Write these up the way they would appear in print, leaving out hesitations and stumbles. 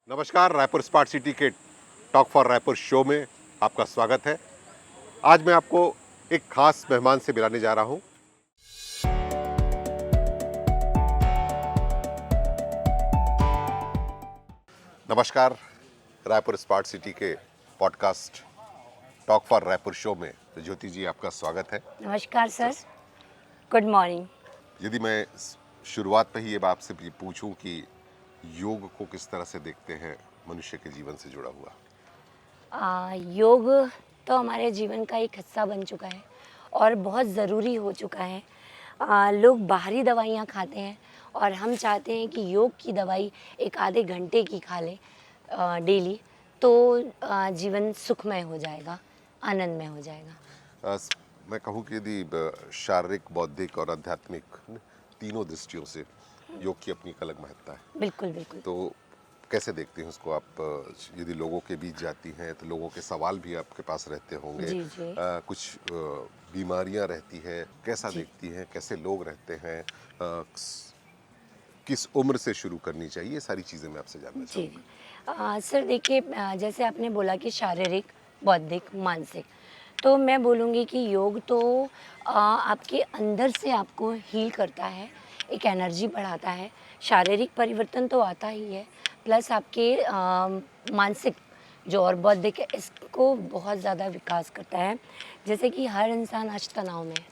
नमस्कार, Raipur smart city के talk for Raipur show में आपका स्वागत है। आज मैं आपको एक खास मेहमान से मिलाने जा रहा हूं। नमस्कार, रायपुर स्मार्ट सिटी के podcast talk for Raipur show में ज्योति जी आपका स्वागत है। नमस्कार सर, गुड मॉर्निंग। यदि मैं शुरुआत पे ही ये आपसे पूछूं कि योग को किस तरह से देखते हैं मनुष्य के जीवन से जुड़ा हुआ। योग तो हमारे जीवन का एक हिस्सा बन चुका है और बहुत ज़रूरी हो चुका है। लोग बाहरी दवाइयाँ खाते हैं और हम चाहते हैं कि योग की दवाई एक आधे घंटे की खा लें डेली, तो जीवन सुखमय हो जाएगा, आनंदमय हो जाएगा। मैं कहूँ कि यदि शारीरिक, बौद्धिक और आध्यात्मिक तीनों दृष्टियों से योग की अपनी एक अलग महत्ता है। बिल्कुल बिल्कुल। तो कैसे देखते हैं उसको आप? यदि लोगों के बीच जाती हैं तो लोगों के सवाल भी आपके पास रहते होंगे। जी जी। कुछ बीमारियां रहती हैं, कैसा जी देखती हैं, कैसे लोग रहते हैं, किस उम्र से शुरू करनी चाहिए, ये सारी चीज़ें मैं आपसे जानना जी जी। चाहूँगा। सर देखिए, जैसे आपने बोला कि शारीरिक, बौद्धिक, मानसिक, तो मैं बोलूँगी कि योग तो आपके अंदर से आपको हील करता है, एक एनर्जी बढ़ाता है। शारीरिक परिवर्तन तो आता ही है, प्लस आपके मानसिक जो और बौद्धिक है इसको बहुत ज़्यादा विकास करता है। जैसे कि हर इंसान आज तनाव में है,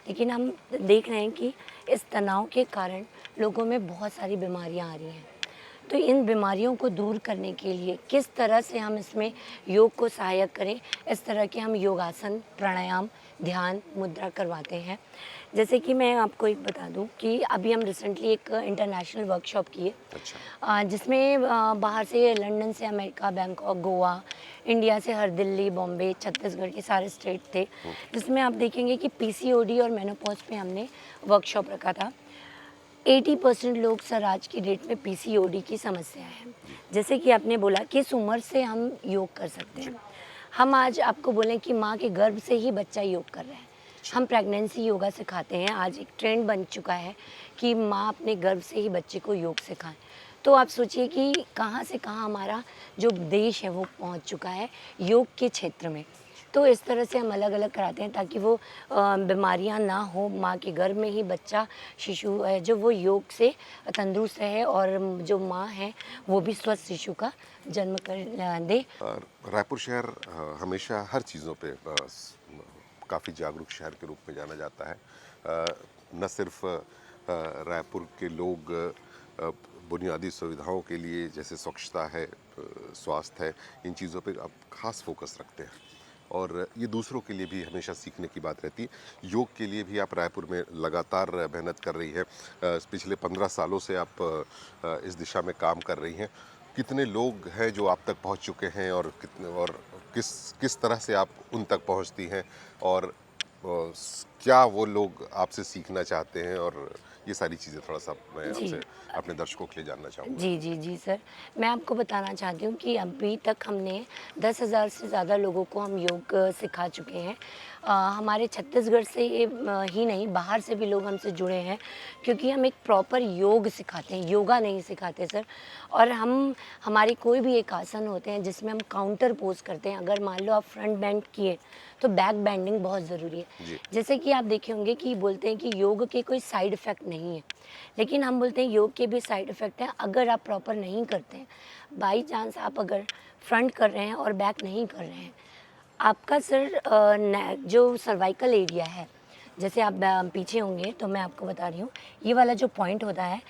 लेकिन हम देख रहे हैं कि इस तनाव के कारण लोगों में बहुत सारी बीमारियां आ रही हैं। तो इन बीमारियों को दूर करने के लिए किस तरह से हम इसमें योग को सहायक करें, इस तरह के हम योगासन, प्राणायाम, ध्यान, मुद्रा करवाते हैं। जैसे कि मैं आपको एक बता दूं कि अभी हम रिसेंटली एक इंटरनेशनल वर्कशॉप किए, अच्छा। जिसमें बाहर से, लंदन से, अमेरिका, बैंकॉक, गोवा, इंडिया से हर दिल्ली, बॉम्बे, छत्तीसगढ़ के सारे स्टेट थे, जिसमें आप देखेंगे कि पीसीओडी और मेनोपॉज पे हमने वर्कशॉप रखा था। 80% लोग सर आज की डेट में पीसीओडी की समस्या है। जैसे कि आपने बोला किस उम्र से हम योग कर सकते हैं। हम आज आपको बोलें कि माँ के गर्भ से ही बच्चा योग कर रहा है। हम प्रेगनेंसी योगा सिखाते हैं। आज एक ट्रेंड बन चुका है कि माँ अपने गर्भ से ही बच्चे को योग सिखाएं। तो आप सोचिए कि कहाँ से कहाँ हमारा जो देश है वो पहुँच चुका है योग के क्षेत्र में। तो इस तरह से हम अलग अलग कराते हैं ताकि वो बीमारियां ना हो, माँ के गर्भ में ही बच्चा, शिशु है जो वो योग से तंदुरुस्त रहे और जो माँ है वो भी स्वस्थ शिशु का जन्म कर दे। रायपुर शहर हमेशा हर चीज़ों पे काफ़ी जागरूक शहर के रूप में जाना जाता है। न सिर्फ रायपुर के लोग बुनियादी सुविधाओं के लिए, जैसे स्वच्छता है, स्वास्थ्य है, इन चीज़ों पे अब खास फोकस रखते हैं और ये दूसरों के लिए भी हमेशा सीखने की बात रहती है। योग के लिए भी आप रायपुर में लगातार मेहनत कर रही हैं। पिछले 15 सालों से आप इस दिशा में काम कर रही हैं। कितने लोग हैं जो आप तक पहुंच चुके हैं और कितने, और किस किस तरह से आप उन तक पहुंचती हैं, और क्या वो लोग आपसे सीखना चाहते हैं, और ये सारी चीज़ें थोड़ा सा मैं जी आपसे अपने दर्शकों के लिए जानना चाहूँगा। जी जी जी सर, मैं आपको बताना चाहती हूँ कि अभी तक हमने 10,000 से ज़्यादा लोगों को हम योग सिखा चुके हैं। हमारे छत्तीसगढ़ से ही नहीं, बाहर से भी लोग हमसे जुड़े हैं, क्योंकि हम एक प्रॉपर योग सिखाते हैं, योगा नहीं सिखाते सर। और हमारे कोई भी एक आसन होते हैं जिसमें हम काउंटर पोज करते हैं। अगर मान लो आप फ्रंट बेंड किए तो बैक बेंडिंग बहुत ज़रूरी है। जी। जैसे कि आप देखे होंगे कि बोलते हैं कि योग के कोई साइड इफ़ेक्ट नहीं है, लेकिन हम बोलते हैं योग के भी साइड इफ़ेक्ट हैं अगर आप प्रॉपर नहीं करते हैं। बाई चांस आप अगर फ्रंट कर रहे हैं और बैक नहीं कर रहे हैं, आपका सर जो सर्वाइकल एरिया है, जैसे आप पीछे होंगे तो मैं आपको बता रही हूँ, ये वाला जो पॉइंट होता है,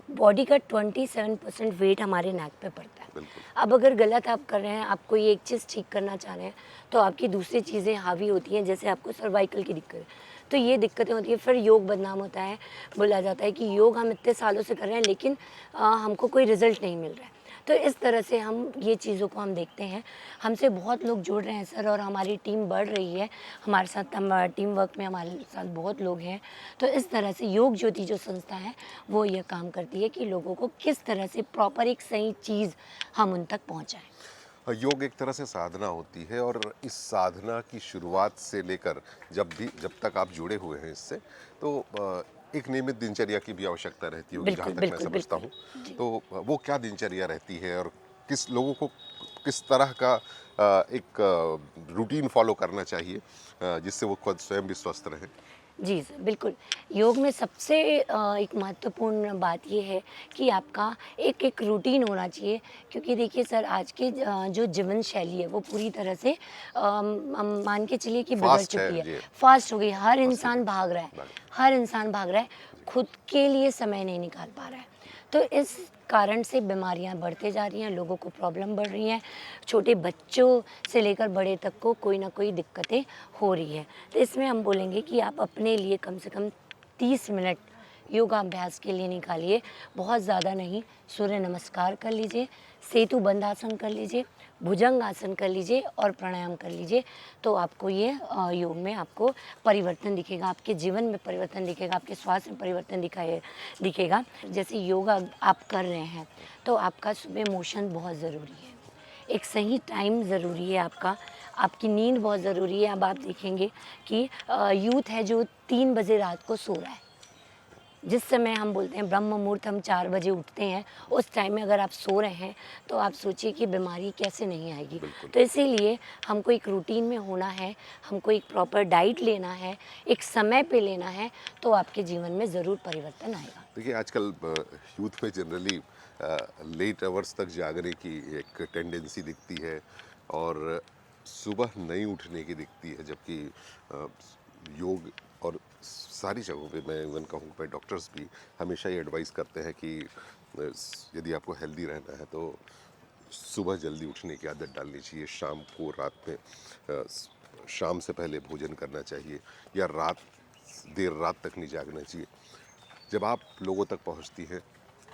बॉडी का 27% वेट हमारे नेक पे पड़ता है। बिल्कुल। अब अगर गलत आप कर रहे हैं, आप कोई एक चीज़ ठीक करना चाह रहे हैं, तो आपकी दूसरी चीज़ें हावी होती हैं, जैसे आपको सर्वाइकल की दिक्कत है, तो ये दिक्कतें होती हैं। फिर योग बदनाम होता है, बोला जाता है कि योग हम इतने सालों से कर रहे हैं लेकिन हमको कोई रिजल्ट नहीं मिल रहा है। तो इस तरह से हम ये चीज़ों को हम देखते हैं। हमसे बहुत लोग जुड़ रहे हैं सर, और हमारी टीम बढ़ रही है। हमारे साथ टीम वर्क में हमारे साथ बहुत लोग हैं। तो इस तरह से योग ज्योति जो संस्था है वो ये काम करती है कि लोगों को किस तरह से प्रॉपर एक सही चीज़ हम उन तक पहुँचाएँ। योग एक तरह से साधना होती है, और इस साधना की शुरुआत से लेकर जब तक आप जुड़े हुए हैं इससे, तो एक नियमित दिनचर्या की भी आवश्यकता रहती होगी, जहाँ बिल्कुल तक मैं बिल्कुल समझता बिल्कुल। हूँ। जी तो वो क्या दिनचर्या रहती है, और किस लोगों को किस तरह का एक रूटीन फॉलो करना चाहिए जिससे वो खुद स्वयं भी स्वस्थ रहें? जी सर, बिल्कुल। योग में सबसे एक महत्वपूर्ण बात ये है कि आपका एक रूटीन होना चाहिए, क्योंकि देखिए सर, आज की जो जीवन शैली है वो पूरी तरह से मान के चलिए कि बिगड़ फास्ट है चुकी है, जी, फ़ास्ट हो गई। हर फास्ट हो इंसान गया। भाग रहा है, भाग हर इंसान भाग रहा है, खुद के लिए समय नहीं निकाल पा रहा है। तो इस कारण से बीमारियां बढ़ते जा रही हैं, लोगों को प्रॉब्लम बढ़ रही हैं, छोटे बच्चों से लेकर बड़े तक को कोई ना कोई दिक्कतें हो रही है। तो इसमें हम बोलेंगे कि आप अपने लिए कम से कम 30 मिनट योगाभ्यास के लिए निकालिए, बहुत ज़्यादा नहीं। सूर्य नमस्कार कर लीजिए, सेतु बंद आसन कर लीजिए, भुजंग आसन कर लीजिए और प्राणायाम कर लीजिए। तो आपको ये योग में आपको परिवर्तन दिखेगा, आपके जीवन में परिवर्तन दिखेगा, आपके स्वास्थ्य में परिवर्तन दिखेगा। जैसे योगा आप कर रहे हैं तो आपका सुबह मोशन बहुत ज़रूरी है, एक सही टाइम ज़रूरी है आपका, आपकी नींद बहुत ज़रूरी है। अब आप देखेंगे कि यूथ है जो 3 बजे रात को सो रहा है। जिस समय हम बोलते हैं ब्रह्म मुहूर्त, हम 4 बजे उठते हैं, उस टाइम में अगर आप सो रहे हैं तो आप सोचिए कि बीमारी कैसे नहीं आएगी। बिल्कुल। तो इसीलिए हमको एक रूटीन में होना है, हमको एक प्रॉपर डाइट लेना है, एक समय पे लेना है, तो आपके जीवन में ज़रूर परिवर्तन आएगा। देखिए आजकल यूथ में जनरली लेट आवर्स तक जागने की एक टेंडेंसी दिखती है और सुबह नहीं उठने की दिखती है, जबकि अ, योग और सारी जगहों पे मैं इवन कहूँ पे डॉक्टर्स भी हमेशा ये एडवाइस करते हैं कि यदि आपको हेल्दी रहना है तो सुबह जल्दी उठने की आदत डालनी चाहिए, शाम को रात में शाम से पहले भोजन करना चाहिए या देर रात तक नहीं जागना चाहिए। जब आप लोगों तक पहुंचती हैं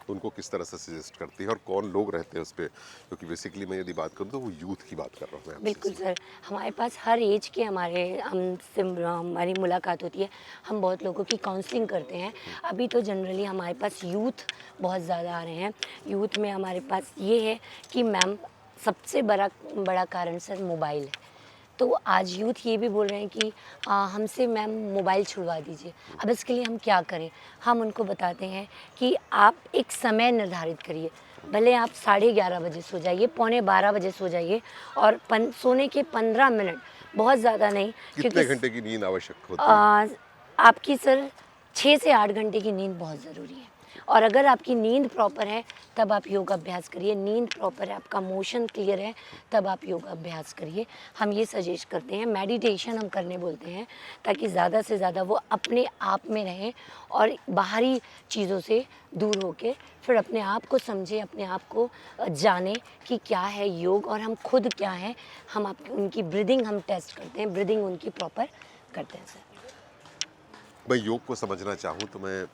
तो उनको किस तरह से सजेस्ट करती हैं और कौन लोग रहते हैं उस पे? क्योंकि बेसिकली मैं यदि बात करूं तो वो यूथ की बात कर रहा हूं मैं आपसे बिल्कुल इसमें। सर, हमारे पास हर एज के हमसे हमारी मुलाकात होती है। हम बहुत लोगों की काउंसलिंग करते हैं। अभी तो जनरली हमारे पास यूथ बहुत ज़्यादा आ रहे हैं। यूथ में हमारे पास ये है कि मैम, सबसे बड़ा कारण सर मोबाइल है। तो आज यूथ ये भी बोल रहे हैं कि हमसे मैम मोबाइल छुड़वा दीजिए। अब इसके लिए हम क्या करें? हम उनको बताते हैं कि आप एक समय निर्धारित करिए। भले आप 11:30 बजे सो जाइए, पौने 12 बजे सो जाइए, और सोने के 15 मिनट, बहुत ज़्यादा नहीं, क्योंकि कितने घंटे की नींद आवश्यक होती है? अ, आपकी सर 6 से 8 घंटे की नींद बहुत ज़रूरी है। और अगर आपकी नींद प्रॉपर है तब आप योग अभ्यास करिए, नींद प्रॉपर है, आपका मोशन क्लियर है, तब आप योग अभ्यास करिए। हम ये सजेस्ट करते हैं, मेडिटेशन हम करने बोलते हैं, ताकि ज़्यादा से ज़्यादा वो अपने आप में रहें और बाहरी चीज़ों से दूर होके फिर अपने आप को समझें, अपने आप को जानें कि क्या है योग और हम खुद क्या हैं। उनकी ब्रीदिंग हम टेस्ट करते हैं, ब्रीदिंग उनकी प्रॉपर करते हैं सर। मैं योग को समझना चाहूँ तो मैं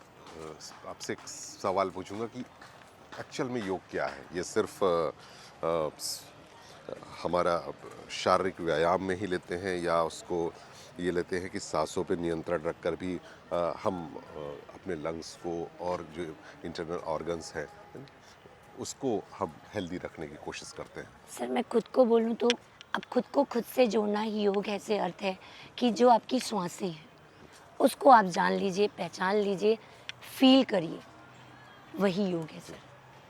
आपसे एक सवाल पूछूंगा कि एक्चुअल में योग क्या है? ये सिर्फ हमारा शारीरिक व्यायाम में ही लेते हैं या उसको ये लेते हैं कि सांसों पे नियंत्रण रखकर भी हम अपने लंग्स को और जो इंटरनल ऑर्गन्स हैं उसको हम हेल्दी रखने की कोशिश करते हैं? सर, मैं खुद को बोलूँ तो अब खुद को खुद से जोड़ना ही योग है, ऐसे अर्थ है कि जो आपकी श्वासें हैं उसको आप जान लीजिए, पहचान लीजिए, फील करिए, वही योग है सर।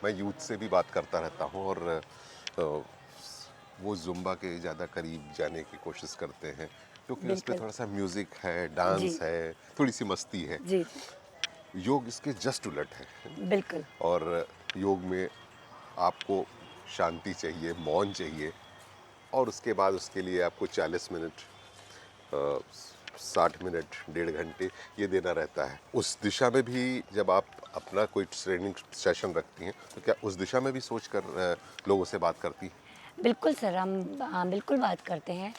मैं यूथ से भी बात करता रहता हूँ और अ, वो जुम्बा के ज़्यादा करीब जाने की कोशिश करते हैं क्योंकि उस पे बिल्कुल। थोड़ा सा म्यूज़िक है, जी, डांस है, थोड़ी सी मस्ती है। जी, योग इसके जस्ट उलट है बिल्कुल। और योग में आपको शांति चाहिए, मौन चाहिए और उसके बाद उसके लिए आपको 40 मिनट 60 मिनट, डेढ़ घंटे ये देना रहता है। उस दिशा में भी जब आप अपना कोई ट्रेनिंग सेशन रखती हैं तो क्या उस दिशा में भी सोच कर लोगों से बात करती हैं? बिल्कुल सर, हम हाँ, बिल्कुल बात करते हैं।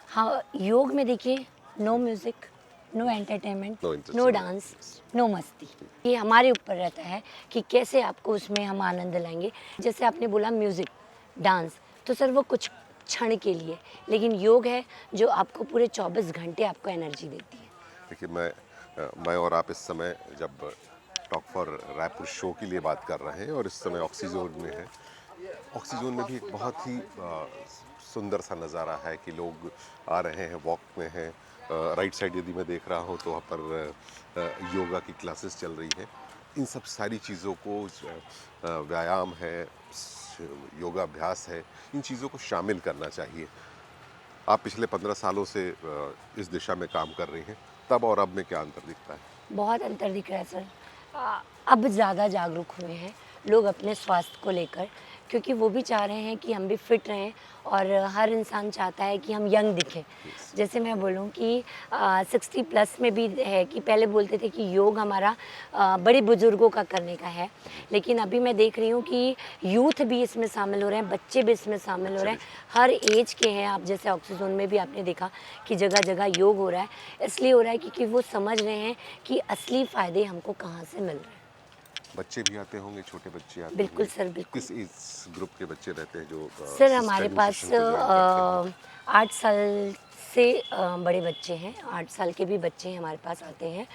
हाँ, योग में देखिए, no music, no entertainment, no no interest. Dance, no मस्ती। ये हमारे ऊपर रहता है कि कैसे आपको उसमें हम आनंद लाएँगे। जैसे आपने बोला म्यूज़िक, डांस, तो सर वो कुछ क्षण के लिए, लेकिन योग है जो आपको पूरे 24 घंटे आपको एनर्जी देती है। देखिए मैं और आप इस समय जब टॉक फॉर रायपुर शो के लिए बात कर रहे हैं और इस समय ऑक्सीजोन में है। ऑक्सीजोन में भी एक बहुत ही सुंदर सा नज़ारा है कि लोग आ रहे हैं, वॉक में हैं। राइट साइड यदि मैं देख रहा हूँ तो वहाँ पर योगा की क्लासेस चल रही हैं। इन सब सारी चीज़ों को व्यायाम है, योगाभ्यास है, इन चीज़ों को शामिल करना चाहिए। आप पिछले 15 सालों से इस दिशा में काम कर रही हैं, तब और अब में क्या अंतर दिखता है? बहुत अंतर दिख रहा है सर। अब ज़्यादा जागरूक हुए हैं लोग अपने स्वास्थ्य को लेकर, क्योंकि वो भी चाह रहे हैं कि हम भी फिट रहें और हर इंसान चाहता है कि हम यंग दिखें। जैसे मैं बोलूँ कि 60 प्लस में भी है कि पहले बोलते थे कि योग हमारा बड़े बुजुर्गों का करने का है, लेकिन अभी मैं देख रही हूँ कि यूथ भी इसमें शामिल हो रहे हैं, बच्चे भी इसमें शामिल हो रहे हैं, हर एज के हैं। आप जैसे ऑक्सीजोन में भी आपने देखा कि जगह जगह योग हो रहा है, इसलिए हो रहा है क्योंकि वो समझ रहे हैं कि असली फ़ायदे हमको कहाँ से मिल रहे हैं। बच्चे भी आते होंगे, छोटे बच्चे आते बिल्कुल होंगे। सर, बिल्कुल। किस एज ग्रुप के बच्चे रहते हैं जो सर हमारे ट्रेनिंग पास सेशन को ज्वाइन करते हैं? 8 साल से बड़े बच्चे हैं, 8 साल के भी बच्चे हमारे पास आते हैं।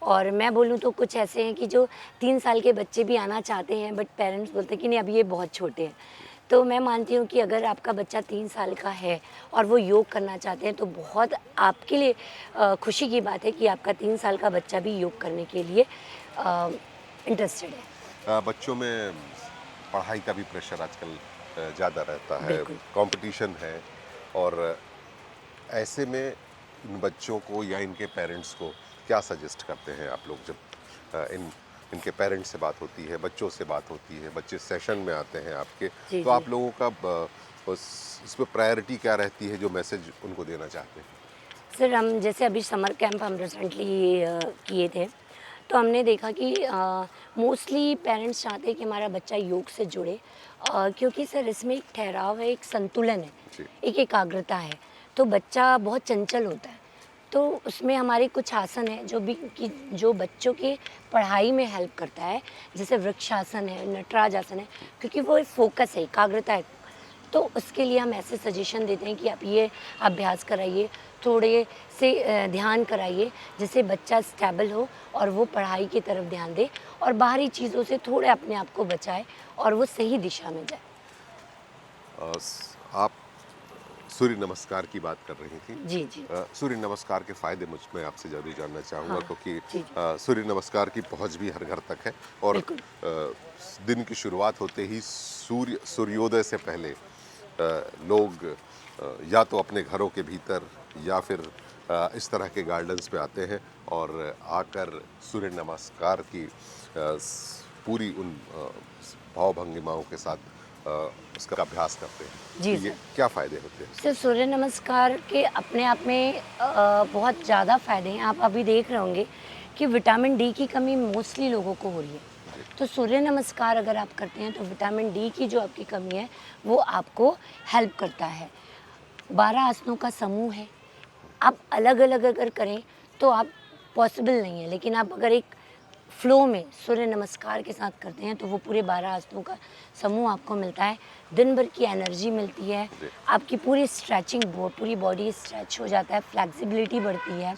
और मैं बोलूँ तो कुछ ऐसे हैं कि जो 3 साल के बच्चे भी आना चाहते हैं, बट पेरेंट्स बोलते हैं कि नहीं, अब ये बहुत छोटे हैं। तो मैं मानती हूँ कि अगर आपका बच्चा 3 साल का है और वो योग करना चाहते हैं, तो बहुत आपके लिए खुशी की बात है कि आपका 3 साल का बच्चा भी योग करने के लिए इंटरेस्टेड है। बच्चों में पढ़ाई का भी प्रेशर आजकल ज़्यादा रहता है, बिल्कुल। कंपटीशन है, और ऐसे में इन बच्चों को या इनके पेरेंट्स को क्या सजेस्ट करते हैं आप लोग, जब इनके पेरेंट्स से बात होती है, बच्चों से बात होती है, बच्चे सेशन में आते हैं आपके, जी, तो जी। आप लोगों का इसमें प्रायोरिटी क्या रहती है, जो मैसेज उनको देना चाहते हैं? सर हम जैसे अभी समर कैंप हम रिसेंटली किए थे, तो हमने देखा कि मोस्टली पेरेंट्स चाहते हैं कि हमारा बच्चा योग से जुड़े, क्योंकि सर इसमें एक ठहराव है, एक संतुलन है, जी। एक एकाग्रता है। तो बच्चा बहुत चंचल होता है, तो उसमें हमारे कुछ आसन हैं जो भी कि जो बच्चों के पढ़ाई में हेल्प करता है, जैसे वृक्षासन है, नटराज आसन है, क्योंकि वो एक फोकस है, एकाग्रता है। तो उसके लिए हम ऐसे सजेशन देते हैं कि आप ये अभ्यास कराइए, थोड़े से ध्यान कराइए, जिससे बच्चा स्टेबल हो और वो पढ़ाई की तरफ ध्यान दे और बाहरी चीज़ों से थोड़े अपने आप को बचाए और वो सही दिशा में जाए। आप सूर्य नमस्कार की बात कर रही थी। जी, जी। सूर्य नमस्कार के फ़ायदे मुझ मैं आपसे ज़रूर जानना चाहूँगा, हाँ, क्योंकि जी, जी। सूर्य नमस्कार की पहुँच भी हर घर तक है, और बिल्कुल। दिन की शुरुआत होते ही सूर्योदय से पहले लोग या तो अपने घरों के भीतर या फिर इस तरह के गार्डन्स पे आते हैं और आकर सूर्य नमस्कार की पूरी उन भाव भंगिमाओं के साथ उसका अभ्यास करते हैं। जी तो ये सर। क्या फ़ायदे होते हैं? सर सूर्य नमस्कार के अपने आप में बहुत ज़्यादा फ़ायदे हैं। आप अभी देख रहे होंगे कि विटामिन डी की कमी मोस्टली लोगों को हो रही है। तो सूर्य नमस्कार अगर आप करते हैं तो विटामिन डी की जो आपकी कमी है वो आपको हेल्प करता है। 12 आसनों का समूह है। आप अलग-अलग अगर करें तो आप पॉसिबल नहीं है, लेकिन आप अगर एक फ्लो में सूर्य नमस्कार के साथ करते हैं तो वो पूरे 12 आसनों का समूह आपको मिलता है। दिन भर की एनर्जी मिलती है, जी। आपकी पूरी स्ट्रेचिंग पूरी बॉडी स्ट्रेच हो जाता है, फ्लेक्सिबिलिटी बढ़ती है।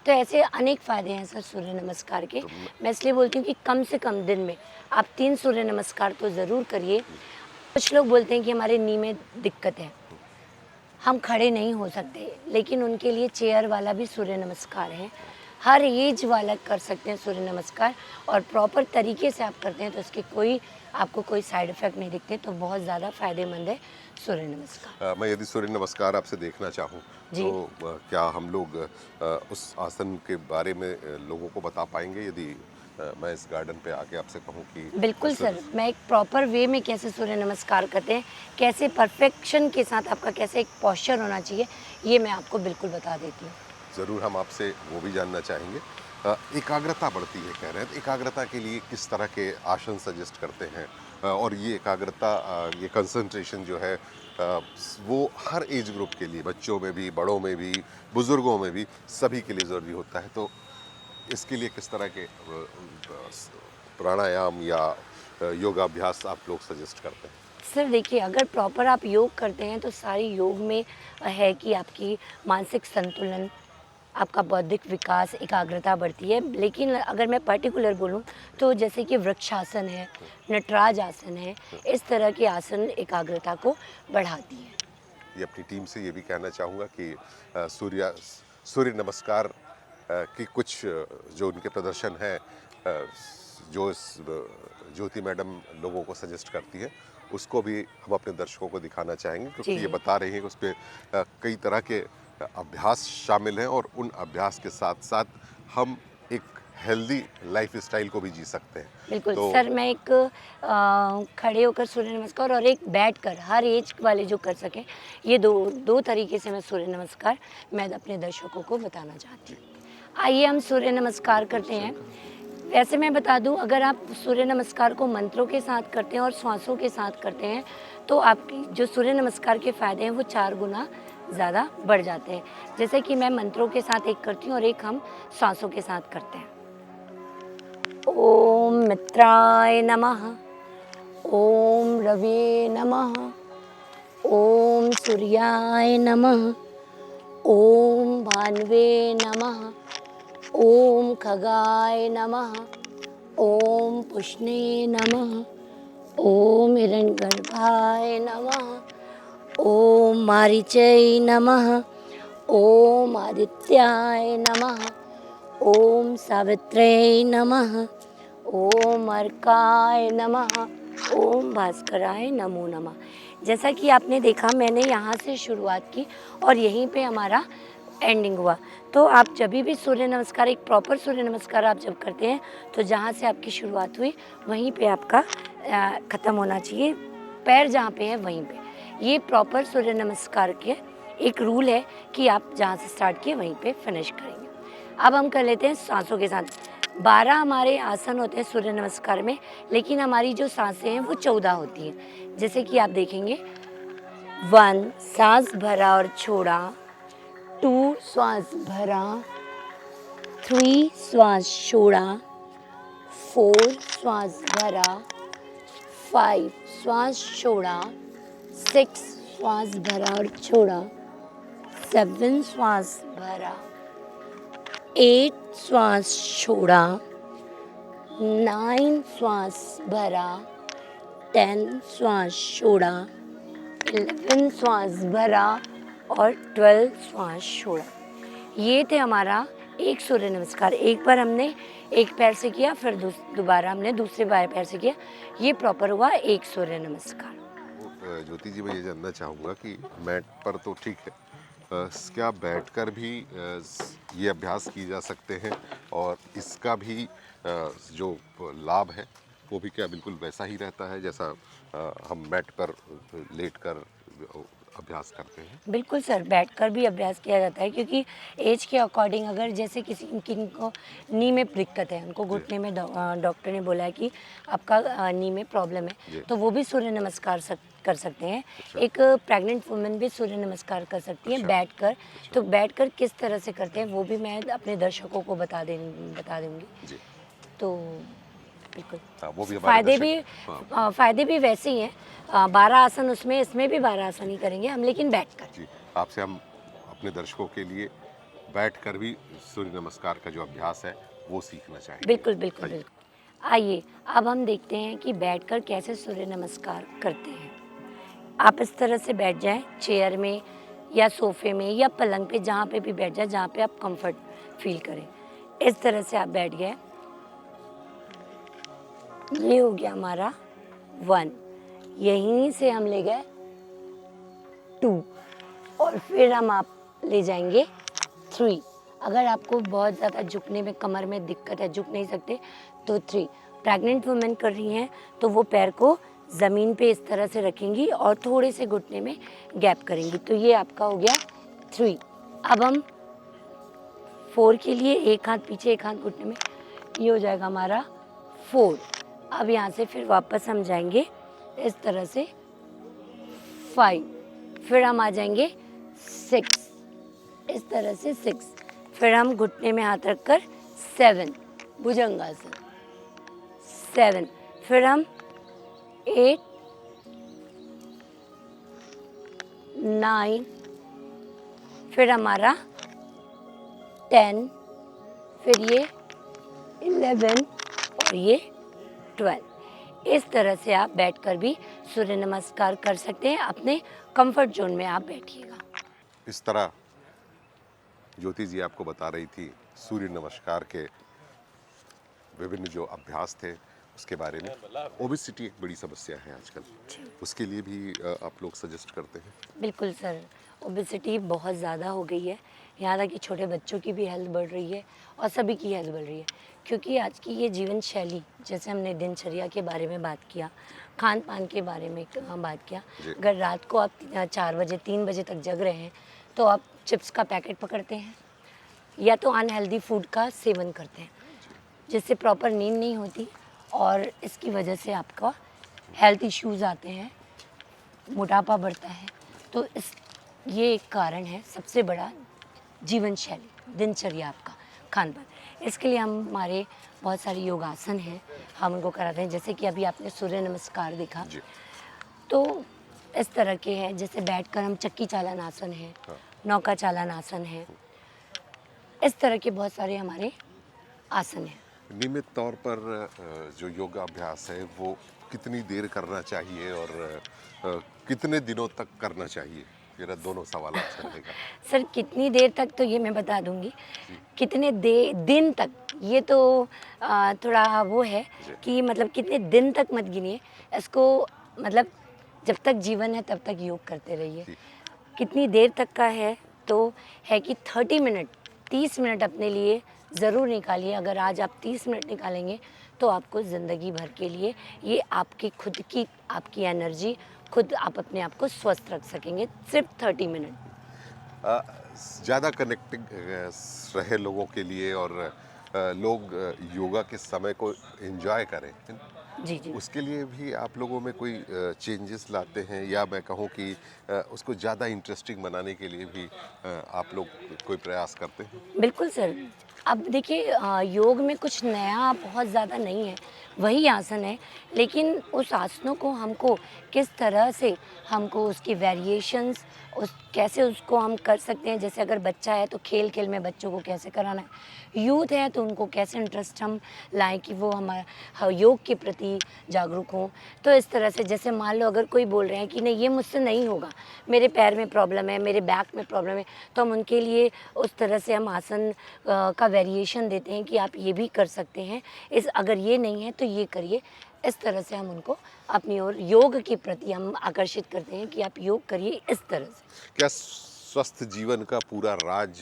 तो ऐसे अनेक फ़ायदे हैं सर सूर्य नमस्कार के। तो मैं इसलिए बोलती हूँ कि कम से कम दिन में आप 3 सूर्य नमस्कार तो ज़रूर करिए। कुछ लोग बोलते हैं कि हमारे नी में दिक्कत है, हम खड़े नहीं हो सकते, लेकिन उनके लिए चेयर वाला भी सूर्य नमस्कार है। हर एज वाला कर सकते हैं सूर्य नमस्कार, और प्रॉपर तरीके से आप करते हैं तो इसके आपको कोई साइड इफ़ेक्ट नहीं दिखते, तो बहुत ज़्यादा फ़ायदेमंद है सूर्य नमस्कार। मैं यदि सूर्य नमस्कार आपसे देखना चाहूँ, जी। तो क्या हम लोग उस आसन के बारे में लोगों को बता पाएंगे, यदि मैं इस गार्डन पे आके आपसे कहूँ कि बिल्कुल सर, मैं एक प्रॉपर वे में कैसे सूर्य नमस्कार करते हैं, कैसे परफेक्शन के साथ आपका कैसे एक पोस्चर होना चाहिए, ये मैं आपको बिल्कुल बता देती हूँ। ज़रूर हम आपसे वो भी जानना चाहेंगे। एकाग्रता बढ़ती है कह रहे हैं, तो एकाग्रता के लिए किस तरह के आसन सजेस्ट करते हैं? और ये एकाग्रता, ये कंसंट्रेशन जो है, वो हर एज ग्रुप के लिए, बच्चों में भी, बड़ों में भी, बुज़ुर्गों में भी, सभी के लिए ज़रूरी होता है। तो इसके लिए किस तरह के प्राणायाम या योगाभ्यास आप लोग सजेस्ट करते हैं? सर देखिए, अगर प्रॉपर आप योग करते हैं तो सारी योग में है कि आपकी मानसिक संतुलन, आपका बौद्धिक विकास, एकाग्रता बढ़ती है। लेकिन अगर मैं पर्टिकुलर बोलूँ तो जैसे कि वृक्षासन है, नटराज आसन है, इस तरह के आसन एकाग्रता को बढ़ाती है। ये अपनी टीम से ये भी कहना चाहूँगा कि सूर्य नमस्कार की कुछ जो उनके प्रदर्शन हैं, जो ज्योति मैडम लोगों को सजेस्ट करती है, उसको भी हम अपने दर्शकों को दिखाना चाहेंगे, क्योंकि जी। ये बता रही हैं कि उसपे कई तरह के अभ्यास शामिल हैं और उन अभ्यास के साथ-साथ हम एक हेल्दी लाइफ़स्टाइल को भी जी सकते हैं। बिल्कुल तो सर, मैं एक खड़े होकर सूर्य नमस्कार और एक बैठकर हर एज वाले जो कर सकें, ये दो तरीके से मैं सूर्य नमस्कार मैं अपने दर्शकों को बताना चाहती हूँ। आइए हम सूर्य नमस्कार करते हैं। वैसे मैं बता दूं, अगर आप सूर्य नमस्कार को मंत्रों के साथ करते हैं और श्वासों के साथ करते हैं तो आपकी जो सूर्य नमस्कार के फ़ायदे हैं वो 4 गुना ज़्यादा बढ़ जाते हैं। जैसे कि मैं मंत्रों के साथ एक करती हूँ और एक हम श्वासों के साथ करते हैं। ओम मित्राय नमः, ओम रवे नमः, ओम सूर्याय नमः, ओम भान्वे नमः, ओम खगाय नमः, ओम पुष्णे नमः, ओम हिरण्यगर्भाय नमः, ओम मारीचै नमः, ओम आदित्याय नमः, ओम सावित्र्यै नमः, ओम अर्काय नमः, ओम भास्कराय नमो नमः। जैसा कि आपने देखा, मैंने यहाँ से शुरुआत की और यहीं पे हमारा एंडिंग हुआ। तो आप जब भी सूर्य नमस्कार, एक प्रॉपर सूर्य नमस्कार आप जब करते हैं तो जहाँ से आपकी शुरुआत हुई वहीं पे आपका ख़त्म होना चाहिए। पैर जहाँ पे है वहीं पे। ये प्रॉपर सूर्य नमस्कार के एक रूल है कि आप जहाँ से स्टार्ट किए वहीं पे फिनिश करेंगे। अब हम कर लेते हैं सांसों के साथ। 12 हमारे आसन होते हैं सूर्य नमस्कार में, लेकिन हमारी जो सांसें हैं वो 14 होती हैं। जैसे कि आप देखेंगे, 1 सांस भरा और छोड़ा, 2 श्वास भरा, 3 श्वास छोड़ा, 4 श्वास भरा, 5 श्वास छोड़ा, 6 श्वास भरा और छोड़ा, 7 श्वास भरा, 8 श्वास छोड़ा, 9 श्वास भरा, 10 श्वास छोड़ा, 11 श्वास भरा और 12 श्वास छोड़ा। ये थे हमारा एक सूर्य नमस्कार। एक बार हमने एक पैर से किया, फिर दोबारा हमने दूसरे पैर से किया। ये प्रॉपर हुआ एक सूर्य नमस्कार। ज्योति जी, मैं ये जानना चाहूँगा कि मैट पर तो ठीक है, क्या बैठकर भी ये अभ्यास किए जा सकते हैं, और इसका भी जो लाभ है वो भी क्या बिल्कुल वैसा ही रहता है जैसा हम मैट पर लेटकर अभ्यास करते हैं? बिल्कुल सर, बैठकर भी अभ्यास किया जाता है, क्योंकि एज के अकॉर्डिंग अगर जैसे किनको नी में दिक्कत है, उनको घुटने में डॉक्टर ने बोला है कि आपका नी में प्रॉब्लम है, तो वो भी सूर्य नमस्कार कर सकते हैं। एक प्रेग्नेंट वुमेन भी सूर्य नमस्कार कर सकती है बैठकर। तो बैठकर किस तरह से करते हैं वो भी मैं अपने दर्शकों को बता दूंगी। तो बिल्कुल वो भी हमारे फायदे भी वैसे ही हैं। 12 आसन उसमें, इसमें भी 12 आसन ही करेंगे हम, लेकिन बैठकर। जी, आपसे हम अपने दर्शकों के लिए बैठकर भी सूर्य नमस्कार का जो अभ्यास है वो सीखना चाहेंगे। बिल्कुल बिल्कुल बिल्कुल। आइए अब हम देखते हैं कि बैठकर कैसे सूर्य नमस्कार करते हैं। आप इस तरह से बैठ जाएं, चेयर में या सोफे में या पलंग पे, जहाँ पे भी बैठ जाए, जहाँ पे आप कंफर्ट फील करें। इस तरह से आप बैठ गए। ये हो गया हमारा 1, यहीं से हम ले गए 2 और फिर हम आप ले जाएंगे 3। अगर आपको बहुत ज़्यादा झुकने में, कमर में दिक्कत है, झुक नहीं सकते, तो 3। प्रेग्नेंट वुमेन कर रही हैं तो वो पैर को ज़मीन पे इस तरह से रखेंगी और थोड़े से घुटने में गैप करेंगी। तो ये आपका हो गया 3। अब हम 4 के लिए एक हाथ पीछे एक हाथ घुटने में, ये हो जाएगा हमारा 4। अब यहाँ से फिर वापस हम जाएंगे इस तरह से 5, फिर हम आ जाएंगे 6, इस तरह से 6, फिर हम घुटने में हाथ रखकर 7, भुजंगासन 7, फिर हम 8, 9, फिर हमारा 10, फिर ये 11 और ये 12। इस तरह से आप बैठकर भी सूर्य नमस्कार कर सकते हैं। अपने कंफर्ट जोन में आप बैठिएगा। इस तरह ज्योति जी आपको बता रही थी सूर्य नमस्कार के विभिन्न जो अभ्यास थे उसके बारे में। ओबेसिटी एक बड़ी समस्या है आजकल, उसके लिए भी आप लोग सजेस्ट करते हैं? बिल्कुल सर, ओबेसिटी बहुत ज़्यादा हो गई है। यहाँ तक कि छोटे बच्चों की भी हेल्थ बढ़ रही है और सभी की हेल्थ बढ़ रही है। क्योंकि आज की ये जीवन शैली, जैसे हमने दिनचर्या के बारे में बात किया, खान-पान के बारे में बात किया। जी। अगर रात को आप 4 बजे, 3 बजे तक जग रहे हैं, तो आप चिप्स का पैकेट पकड़ते हैं या तो अनहेल्दी फूड का सेवन करते हैं, जिससे प्रॉपर नींद नहीं होती और इसकी वजह से आपका हेल्थ इश्यूज़ आते हैं, मोटापा बढ़ता है। तो इस ये एक कारण है सबसे बड़ा, जीवन शैली, दिनचर्या आपका, खान-पान। इसके लिए हमारे बहुत सारे योगासन हैं, हम उनको कराते हैं। जैसे कि अभी आपने सूर्य नमस्कार देखा, जी। तो इस तरह के हैं। जैसे बैठकर हम चक्की चालन आसन है, हाँ। नौका चालन आसन है, इस तरह के बहुत सारे हमारे आसन हैं। नियमित तौर पर जो योगाभ्यास है वो कितनी देर करना चाहिए और कितने दिनों तक करना चाहिए? मेरा दोनों सवाल आपसे रहेगा। सर कितनी देर तक तो ये मैं बता दूंगी, कितने दिन तक ये तो थोड़ा वो है जी। कि मतलब कितने दिन तक मत गिनिए इसको, मतलब जब तक जीवन है तब तक योग करते रहिए। जी। कितनी देर तक का है तो है कि 30 मिनट, 30 मिनट अपने लिए ज़रूर निकालिए। अगर आज आप 30 मिनट निकालेंगे तो आपको ज़िंदगी भर के लिए ये आपकी खुद की, आपकी एनर्जी, खुद आप अपने आप को स्वस्थ रख सकेंगे, सिर्फ 30 मिनट। अ, ज़्यादा कनेक्टिंग रहे लोगों के लिए और लोग योगा के समय को एंजॉय करें, है ना? जी जी। उसके लिए भी आप लोगों में कोई चेंजेस लाते हैं, या मैं कहूँ कि उसको ज़्यादा इंटरेस्टिंग बनाने के लिए भी आप लोग कोई प्रयास करते हैं? बिल्कुल सर। अब देखिए योग में कुछ नया बहुत ज़्यादा नहीं है, वही आसन है, लेकिन उस आसनों को हमको किस तरह से हमको उसकी वेरिएशंस, उस कैसे उसको हम कर सकते हैं। जैसे अगर बच्चा है तो खेल-खेल में बच्चों को कैसे कराना है, यूथ है तो उनको कैसे इंटरेस्ट हम लाएँ कि वो हमारा योग के प्रति जागरूक हों। तो इस तरह से जैसे मान लो अगर कोई बोल रहे हैं कि नहीं ये मुझसे नहीं होगा, मेरे पैर में प्रॉब्लम है, मेरे बैक में प्रॉब्लम है, तो हम उनके लिए उस तरह से हम आसन का वेरिएशन देते हैं कि आप ये भी कर सकते हैं, इस अगर ये नहीं है तो ये करिए। इस तरह से हम उनको अपनी ओर योग के प्रति हम आकर्षित करते हैं कि आप योग करिए इस तरह से। क्या स्वस्थ जीवन का पूरा राज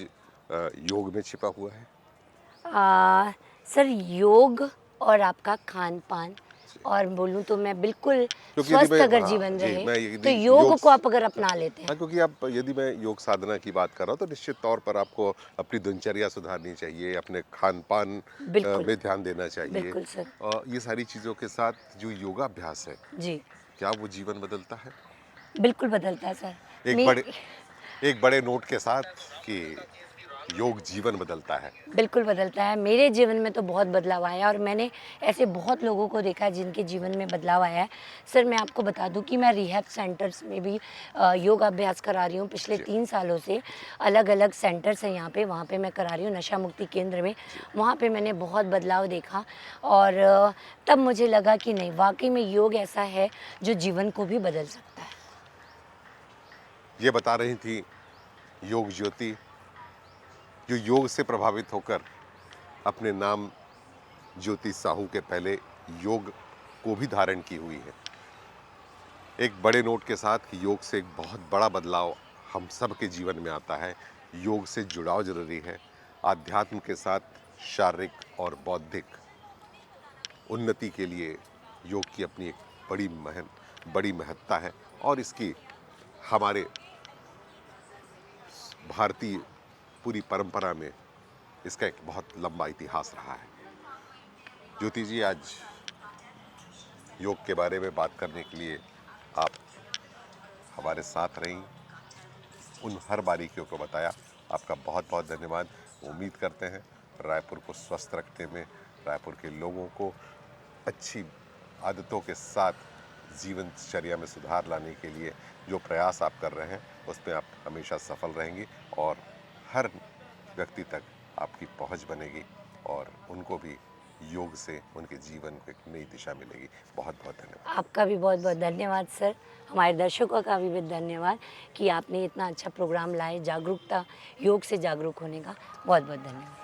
योग में छिपा हुआ है? सर योग और आपका खान-पान, और बोलूँ तो मैं बिल्कुल क्योंकि यदि स्वस्थ मैं, अगर हाँ जीवन जी, रहे मैं तो यदि योग को आप अगर अपना लेते हैं। हाँ, क्योंकि आप, यदि मैं योग साधना की बात कर रहा हूँ तो निश्चित तौर पर आपको अपनी दिनचर्या सुधारनी चाहिए, अपने खान-पान बिल्कुल, में ध्यान देना चाहिए। बिल्कुल सर। ये सारी चीज़ों के साथ जो योगाभ्यास है, जी, क्या वो जीवन बदलता है? बिल्कुल बदलता है सर। एक मे बड़े एक बड़े नोट के साथ कि योग जीवन बदलता है। बिल्कुल बदलता है। मेरे जीवन में तो बहुत बदलाव आया है और मैंने ऐसे बहुत लोगों को देखा है जिनके जीवन में बदलाव आया है। सर मैं आपको बता दूं कि मैं रिहैब सेंटर्स में भी योगाभ्यास करा रही हूँ पिछले जी। 3 सालों से। अलग-अलग सेंटर्स हैं यहाँ पे, वहाँ पे मैं करा रही हूँ नशा मुक्ति केंद्र में। वहाँ पे मैंने बहुत बदलाव देखा और तब मुझे लगा कि नहीं, वाक़ई में योग ऐसा है जो जीवन को भी बदल सकता है। ये बता रही थी योग ज्योति, जो योग से प्रभावित होकर अपने नाम ज्योति साहू के पहले योग को भी धारण की हुई है। एक बड़े नोट के साथ कि योग से एक बहुत बड़ा बदलाव हम सब के जीवन में आता है। योग से जुड़ाव जरूरी है। आध्यात्म के साथ शारीरिक और बौद्धिक उन्नति के लिए योग की अपनी एक बड़ी महत्ता है और इसकी हमारे भारतीय पूरी परंपरा में इसका एक बहुत लंबा इतिहास रहा है। ज्योति जी, आज योग के बारे में बात करने के लिए आप हमारे साथ रहीं, उन हर बारीकियों को बताया, आपका बहुत बहुत धन्यवाद। उम्मीद करते हैं रायपुर को स्वस्थ रखने में, रायपुर के लोगों को अच्छी आदतों के साथ जीवनचर्या में सुधार लाने के लिए जो प्रयास आप कर रहे हैं उसमें आप हमेशा सफल रहेंगी और हर व्यक्ति तक आपकी पहुंच बनेगी और उनको भी योग से उनके जीवन को एक नई दिशा मिलेगी। बहुत बहुत धन्यवाद। आपका भी बहुत बहुत धन्यवाद सर। हमारे दर्शकों का भी धन्यवाद कि आपने इतना अच्छा प्रोग्राम लाए, जागरूकता, योग से जागरूक होने का। बहुत बहुत धन्यवाद।